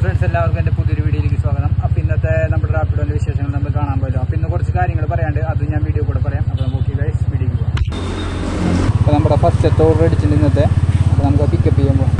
Friends, എല്ലാവർക്കും എൻ്റെ പുതിയൊരു വീഡിയോയിലേക്ക് സ്വാഗതം. അപ്പോൾ ഇന്നത്തെ നമ്മുടെ റാപ്പിഡോൻ്റെ വിശേഷങ്ങൾ നമ്മൾ കാണാൻ പോയല്ലോ. അപ്പോൾ ഇന്ന് കുറച്ച് കാര്യങ്ങൾ പറയാണ്ട്, അത് ഞാൻ വീഡിയോ കൂടെ പറയാം. അപ്പോൾ നമുക്ക് ഗൈസ് വീഡിയോക്ക് പോകാം. അപ്പോൾ നമ്മുടെ ഫസ്റ്റത്തെ ഓർഡർ അടിച്ചിട്ടുണ്ട് ഇന്നത്തെ. അപ്പോൾ നമുക്ക് പിക്കപ്പ് ചെയ്യാൻ പോകാം.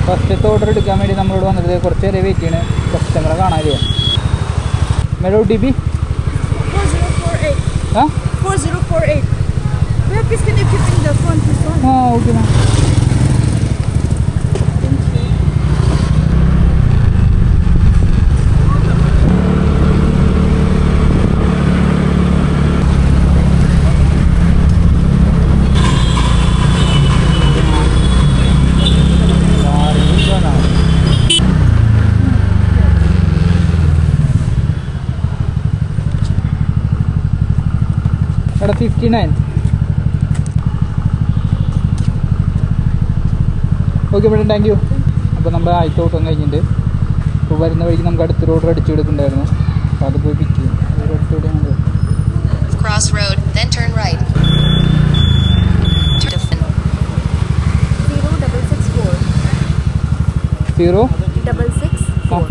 ഫസ്റ്റത്തെ ഓർഡർ എടുക്കാൻ വേണ്ടി നമ്മളോട് വന്നത് കുറച്ച് നേരം വെയിറ്റ് ചെയ്യണേ. കസ്റ്റമറെ കാണാനില്ലേ? Madam OTP 4048. Huh? 4048. Where please can you keep in the front this one? Okay ma'am. Ada 59. Okay madam, thank you. അപ്പോൾ നമ്മൾ ആദ്യത്തെ ഓട്ടം കഴിഞ്ഞിട്ടുണ്ട്. അപ്പോൾ വരുന്ന വഴിക്ക് നമുക്ക് അടുത്തൊരു ഓർഡർ അടിച്ചു കൊടുക്കുന്നുണ്ടായിരുന്നു. അപ്പോൾ അത് പോയി പിക്ക് ചെയ്യും. അടുത്തോടെയാണ് Cross road, then turn right. 0664. 0664.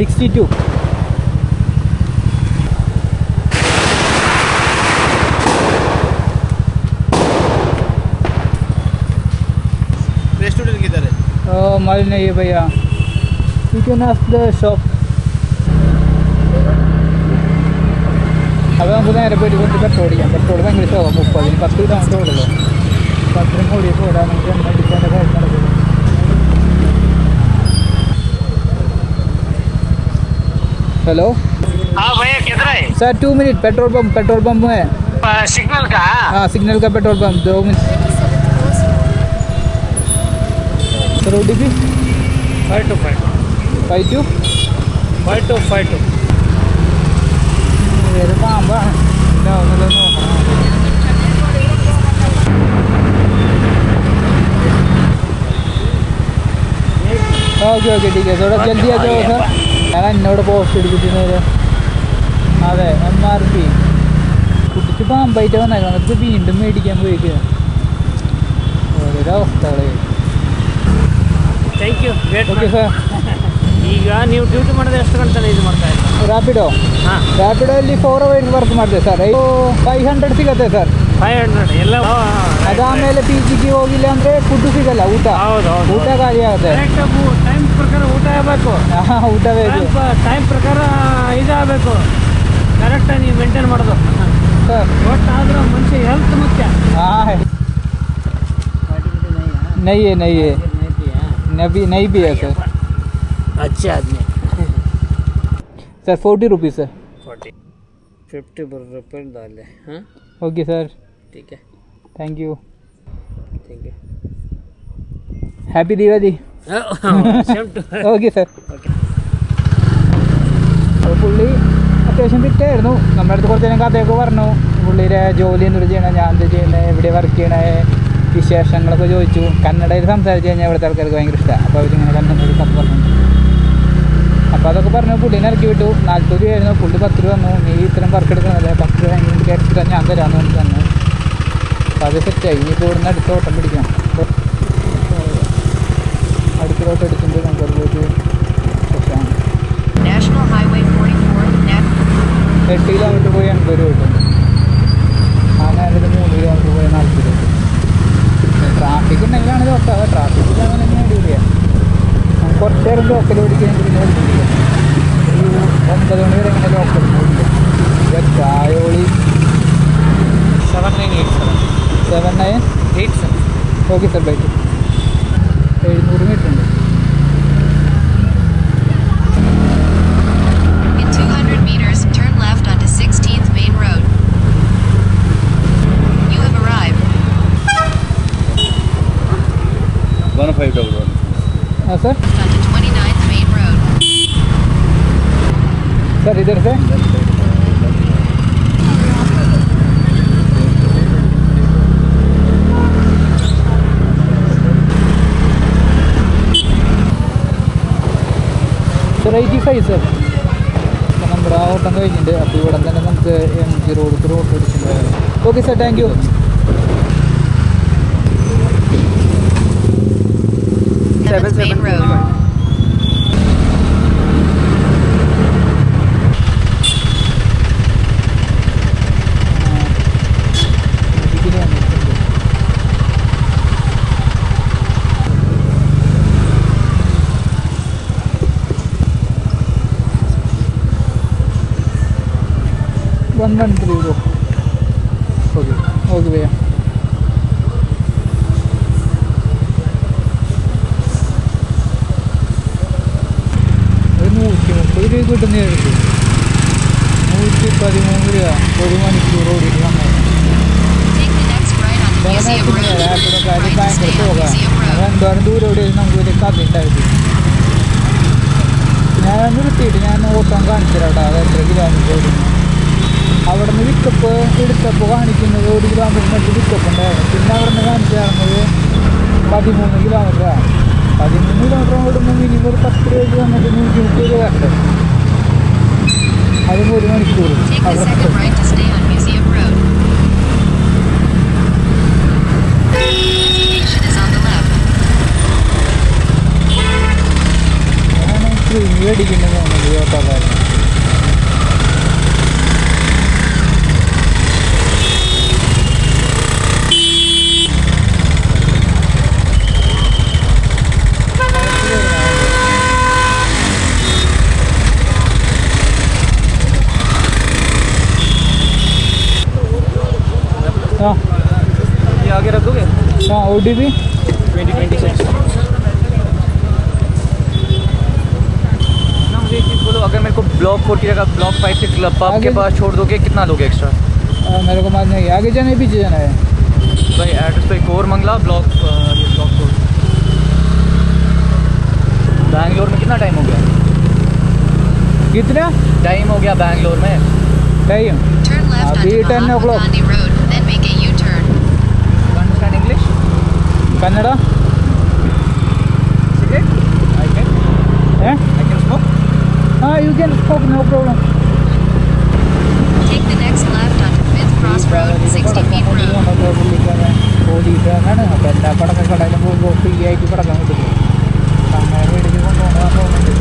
$62. Restaurant किधर है? मालूम नहीं है भैया. You can ask the shop. अब നമുക്ക് നേരെ പോയിട്ട് കുറച്ച് പെട്രോൾ ചെയ്യാം. പെട്രോൾ ഭയങ്കര ശോകം. 30 10 കിലോമീറ്റർ ഓടുള്ളൂ. 10 കൂടിയൊക്കെ ഓടാൻ നമുക്ക് എണ്ണടിക്കാൻ്റെ കാര്യം നടക്കും. हेलो, हाँ भैया किधर है? Sir 2 minute. पेट्रोल पंप है. सिग्नल का? हाँ, सिग्नल का petrol pump. 2 minute. Sir OTP 5252 വേറെ പാമ്പാണ്. ओके ठीक है, थोड़ा जल्दी आ जाओ सर. ഞാൻ എന്നോട് പോസ്റ്റ് എടുത്തിട്ടുള്ളത്. അതെ, MRP കുട്ടിച്ച് പാമ്പായിട്ട് വന്നേക്കണം. എന്നിട്ട് വീണ്ടും മേടിക്കാൻ പോയിക്കുക. ഓരോരോ അവസ്ഥകളെ. Thank you. Okay sir. ಈಗ ನೀವು ಡ್ಯೂಟಿ ಮಾಡೋದು ಎಷ್ಟು ಗಂಟೆ ಇದು ಮಾಡ್ತಾ ಇದ್ದೀರಾ? ರ್ಯಾಪಿಡೋ ರ್ಯಾಪಿಡೋಲ್ಲಿ 4 hours ವರ್ಕ್ ಮಾಡಿದೆ ಸರ್. 500 ಸಿಗುತ್ತೆ ಸರ್. 500 ಎಲ್ಲ. ಅದಾದಮೇಲೆ PGಗೆ ಹೋಗಿಲ್ಲ ಅಂದರೆ ಫುಡ್ ಸಿಗಲ್ಲ. ಊಟ ಊಟ ಖಾಲಿ ಆಗುತ್ತೆ. ಟೈಮ್ ಪ್ರಕಾರ ಊಟ ಆಗಬೇಕು. ಹಾಂ, ಊಟ ಬೇಕು. ಟೈಮ್ ಪ್ರಕಾರ ಇದಾಗಬೇಕು. ಕರೆಕ್ಟಾಗಿ ನೀವು ಮೇಂಟೈನ್ ಮಾಡೋದು ಸರ್. ಒಟ್ಟಾದ್ರೂ ಮನುಷ್ಯ ಹೆಲ್ತ್ ಮುಖ್ಯ. ಹಾಂ, नहीं है नहीं भी है सर. अच्छे आदमी. Sir 40 rupees sir. 50 रुपये डाले. हाँ, ओके सर, ठीक है. Thank you. Happy Diwali. Okay sir. അപ്പോൾ പുള്ളി അത്യാവശ്യം ഫിറ്റായിരുന്നു. നമ്മുടെ അടുത്ത് കുറച്ച് നേരം കഥയൊക്കെ പറഞ്ഞു. പുള്ളിയുടെ ജോലി എന്തൊരു ചെയ്യണേ, ഞാൻ എന്ത് ചെയ്യണേ, എവിടെ വർക്ക് ചെയ്യണേ, വിശേഷങ്ങളൊക്കെ ചോദിച്ചു. കന്നഡയിൽ സംസാരിച്ച് കഴിഞ്ഞാൽ ഇവിടുത്തെ ആൾക്കാർക്ക് ഭയങ്കര ഇഷ്ടമാണ്. അപ്പോൾ അവരിങ്ങനെ കന്നഡയിൽ കഥ പറഞ്ഞു. അപ്പോൾ അതൊക്കെ പറഞ്ഞു. പുള്ളിനെ ഇറക്കി വിട്ടു. 40 രൂപയായിരുന്നു. പുള്ളി 10 രൂപ തന്നു. നീ ഇത്രയും വർക്ക് എടുക്കണമല്ലേ, 10 രൂപ എനിക്ക് എക്സ്ട്രാ ഞാൻ തരാമെന്ന് പറഞ്ഞ് തന്നു. അപ്പോൾ അത് സെറ്റായി. ഇനിയിപ്പോൾ ഇവിടുന്ന് അടുത്ത ഓട്ടം പിടിക്കണം. അടുത്തിലോട്ട് എടുക്കുമ്പോൾ നമുക്കത് പോയിട്ട് പ്രശ്നമാണ്. National Highway 44. 8 കിലോമീറ്റർ പോയി 80 രൂപ കിട്ടും. ആ നേരത്തിൽ 3 കിലോമീറ്റർ പോയി 40 രൂപ. ട്രാഫിക് ഉണ്ടെങ്കിലാണ് ഓട്ടം. ട്രാഫിക് വൈകുന്നേരം ലോക്കൽ ഓടിക്കാൻ പിന്നെ ഓടിക്കുന്നില്ല. ഒരു 9 മണി വരെ ഇങ്ങനെ ലോക്കൽ ഓടിക്കും. ചായോളി 7987 ഓക്കെ സർ ബൈക്ക് 700 മീറ്റർ ഉണ്ട്. In 200 meters, turn left onto 16th Main Road. You have arrived. 1511. हाँ sir Onto 29th Main Road. Sir इधर से സർ 85 സർ. അപ്പം നമ്മുടെ ആ ഓട്ടം കഴിഞ്ഞിട്ടുണ്ട്. അപ്പോൾ ഇവിടെ തന്നെ നമുക്ക് MG റോഡ് അടിച്ചിട്ടുണ്ടായിരുന്നു. Okay sir, thank you. 7th Main Road. One one three को ओके ओके भैया. ഒരു 130 രൂപ കിട്ടുന്ന എടുത്തു. 113 രൂപ ഒരു മണിക്കൂർ ഓടിയിട്ട് നമ്മൾ Take the next right onto Museum Road. Turn right to stay on Museum Road. എന്തോരം ദൂരം ഓടി നമുക്ക് വലിയ കഥ ഉണ്ടായിരുന്നു. ഞാൻ നിർത്തിയിട്ട് ഞാൻ ഓട്ടം കാണിച്ചു തരാം കേട്ടോ. അത് എത്ര കിലോമീറ്റർ ഓടുന്നു. അവിടെ നിന്ന് പിക്കപ്പ് എടുത്തപ്പോൾ കാണിക്കുന്നത് 1 കിലോമീറ്ററിനടുത്ത് പിക്കപ്പ് ഉണ്ടായിരുന്നു. പിന്നെ അവിടെ നിന്ന് കാണിച്ചു തരുന്നത് 13 കിലോമീറ്ററാണ്. 13 കിലോമീറ്റർ ഓടുമ്പോൾ മിനിമം ഒരു 10 രൂപ വന്നിട്ട് 130 രൂപ വരട്ടെ. അതും 1 മണിക്കൂർ Take the അവിടെ second right to stay on Museum Road. Destination is on the left. ഞാൻ മേടിക്കുന്നത് തോന്നുന്നത് ഓട്ടോക്കാരൻ. हाँ ये आगे रख दोगे हाँ ODB 2026 ना। मुझे एक चीज़ बोलो, अगर मेरे को ब्लॉक 40 का ब्लॉक 5 से क्लब पाप के आगे- पास छोड़ दोगे, कितना लोगे एक्स्ट्रा? मेरे को मालूम नहीं आगे जाना है पीछे जाना है. भाई एड्रेस पे कोर मंगला ब्लॉक ये ब्लॉक कोड। बैंगलोर में कितना टाइम हो गया? कितना टाइम हो गया बैंगलोर में? Time Turn left Abhi onto 10 Mahatma o'clock. Gandhi Road, then make a U-turn. You understand English? Kannada Okay. I can smoke. हाँ you can smoke no problem. Take the next left onto 5th Cross Road, 60 feet road. ഓടിയിട്ടാണ് അപ്പം എല്ലാ പടക്കക്കടയിലും പോകുമ്പോൾ free ആയിട്ട് പടക്കം കിട്ടും. അങ്ങനെ മേടിച്ച് കൊണ്ടുപോകണമെന്ന് തോന്നുന്നുണ്ട്.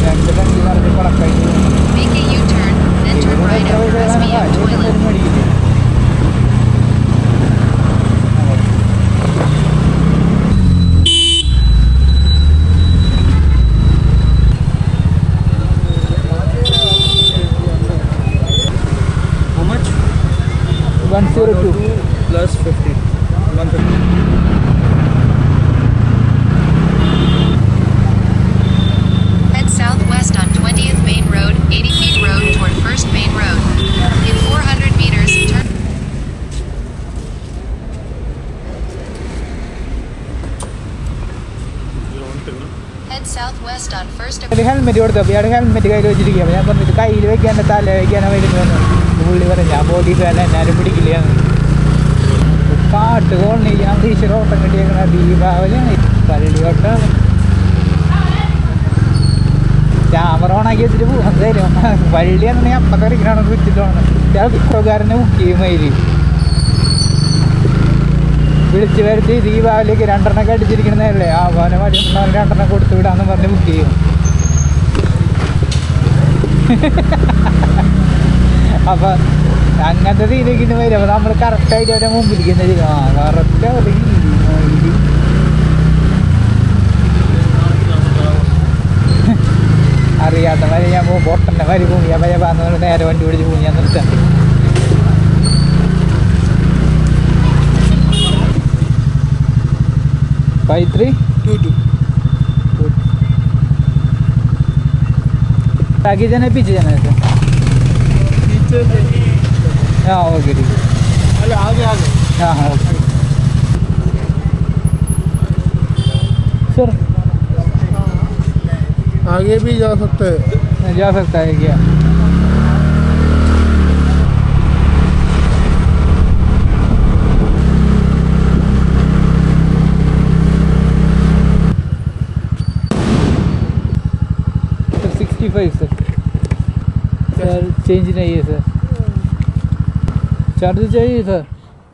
2 നിറഞ്ഞ് പടക്കായിട്ട് Make a U-turn, then turn right over SVM toilet. മേടിക്കില്ലേ. How much? 102 plus 50. 150. Head southwest on 20th Main Road, 80 feet road toward 1st Main Road. In 400 meters, turn head southwest on 1st. ഒരു helmet കൊടുത്തപ്പോൾ ഇയാൾ helmet കയ്യിൽ വെച്ചിരിക്കുക. അപ്പോൾ ഞാൻ പറഞ്ഞിട്ട് കയ്യിൽ വെക്കാണ്ട് തല വയ്ക്കാനോ വരുന്നു. പുള്ളി പറഞ്ഞു ഞാൻ പോലീസുകാരൻ എന്നാലും പിടിക്കില്ല. കാട്ട് കോളനി ഞാൻ ടീച്ചർ ഓട്ടം കിട്ടിയേക്കണ ദീപാവലിയാണ്. പരളി ഓട്ടമാണ്. ക്യാമറ ഓണാക്കി വെച്ചിട്ട് പോകാൻ തരും. വള്ളിയാണെന്നുണ്ടെങ്കിൽ അപ്പം കറിക്കണ വിളിച്ചിട്ടാണ് ഇയാൾ കുറ്റക്കാരനെ ബുക്ക് ചെയ്യുമാതിരി വിളിച്ച് വരുത്തി ദീപാവലിക്ക് 2 അടിച്ചിരിക്കണതല്ലേ ആ പോലെ മതി 2 കൊടുത്തു വിടാന്ന് പറഞ്ഞ് ബുക്ക് ചെയ്യും. അപ്പം അങ്ങനത്തെ രീതിക്ക് വരും. അപ്പോൾ നമ്മൾ കറക്റ്റായിട്ട് അവരെ മുമ്പിലിരിക്കുന്നത് കറക്റ്റ് അല്ലെങ്കിൽ ബോട്ടൻ്റെ മാതിരി പൂങ്ങിയാൽ ഭയപ്പാന്ന് പറഞ്ഞ് നേരെ വണ്ടി പിടിച്ച് പൂങ്ങിയാൽ നിർത്താൻ. फाइव थ्री टू टू आगे जाना है पीछे जाना है सर? पीछे हाँ ओके ठीक है. अरे आगे आगे हाँ हाँ ओके सर. आगे भी जा सकते हैं. जा सकता है क्या? सर सर चेंज नहीं है सर. चार्ज चाहिए सर?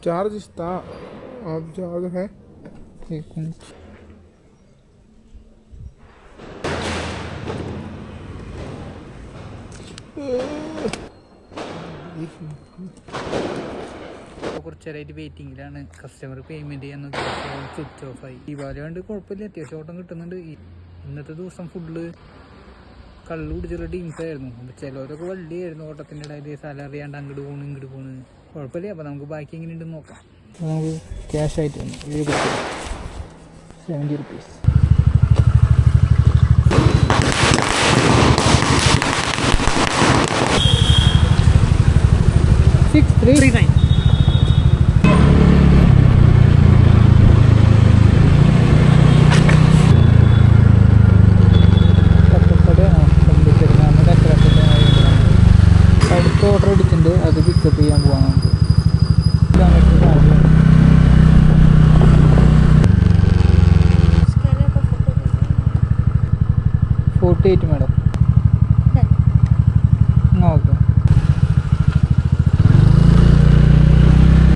चार्ज था अब चार्ज है. एक मिनट. കുറച്ച് നേരമായിട്ട് വെയിറ്റിങ്ങിലാണ്. കസ്റ്റമർ പേയ്മെൻറ്റ് ചെയ്യാൻ നോക്കി സ്വിച്ച് ഓഫ് ആയി. ഈ വാല കൊണ്ട് കുഴപ്പമില്ല, അത്യാവശ്യം ഓട്ടം കിട്ടുന്നുണ്ട്. ഇന്നത്തെ ദിവസം ഫുള്ള് കള്ളു കുടിച്ചുള്ള ടീംസ് ആയിരുന്നു. അപ്പോൾ ചിലവരൊക്കെ വള്ളിയായിരുന്നു ഓട്ടത്തിൻ്റെ ഇടയിൽ സ്ഥലം അറിയാണ്ട് അങ്ങോട്ട് പോകണം ഇങ്ങോട്ട് പോകണം. കുഴപ്പമില്ല. അപ്പോൾ നമുക്ക് ബാക്കി എങ്ങനെയുണ്ടെന്ന് നോക്കാം. നമുക്ക് ക്യാഷ് ആയിട്ട് വന്നു 70 റുപ്പീസ്. അടുത്ത ഓർഡർ അടിച്ചിട്ടുണ്ട്, അത് പിക്കപ്പ് ചെയ്യാൻ പോകാം നമുക്ക്. 48 മാഡം. ഓക്കെ.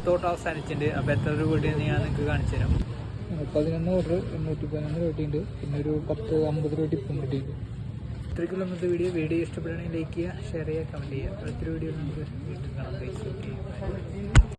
തോട്ട് അവസാനിച്ചിട്ടുണ്ട്. അപ്പോൾ എത്ര രൂപ ഞാൻ നിങ്ങൾക്ക് കാണിച്ചു തരാം. 11 ഓർഡർ 811 രൂപയുണ്ട്. പിന്നെ ഒരു 10-50 രൂപ ടിപ്പും കിട്ടിയിട്ടുണ്ട്. ഇത്രയ്ക്കുള്ള ഇന്നത്തെ വീഡിയോ ഇഷ്ടപ്പെടുകയാണെങ്കിൽ ലൈക്ക് ചെയ്യുക, ഷെയർ ചെയ്യുക, കമൻറ്റ് ചെയ്യുക. അടുത്തൊരു വീഡിയോ നമുക്ക് വീണ്ടും കാണാം.